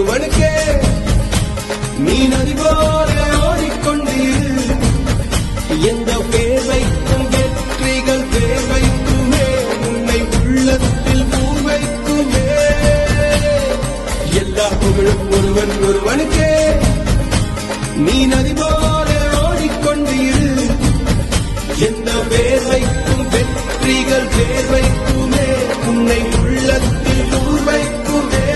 ஒருவனுக்கே நீ நதி போல ஓடிக்கொண்டீரு எந்த பேர் வைக்கும் வெற்றிகள் பேர் வைக்குமே உன்னை உள்ளத்தில் பூர் வைக்குமே எல்லா புகழும் ஒருவனுக்கே நீ நதி போல ஓடிக்கொண்டீரு எந்த பேர் வைக்கும் வெற்றிகள் பேர் வைக்குமே உன்னை உள்ளத்தில் பூர் வைக்குமே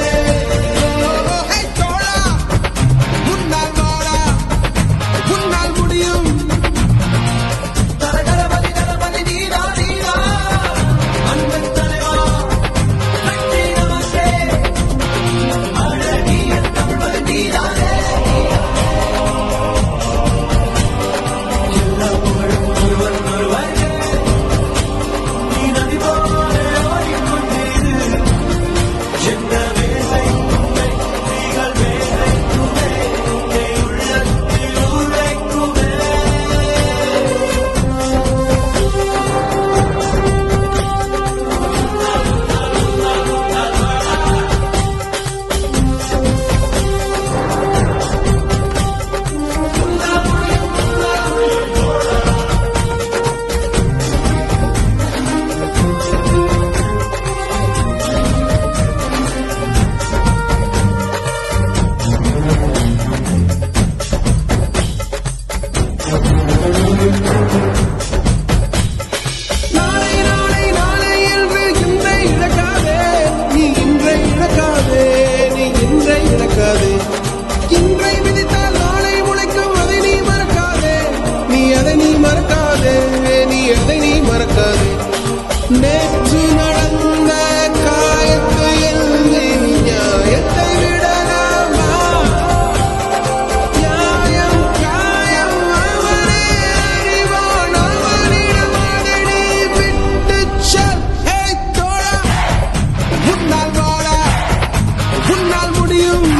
நேற்று நடந்த காயத்தை எழுதி நியாயத்தை விடலாமா நியாயம் காயம் அவனே அறிவான் அவனிடம் அதனை விட்டு செல் தோழா உன்னால் வாழ உன்னால் முடியும்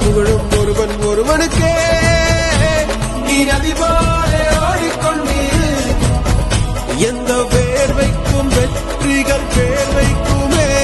புகழும் ஒருவனுக்கே நீ நதி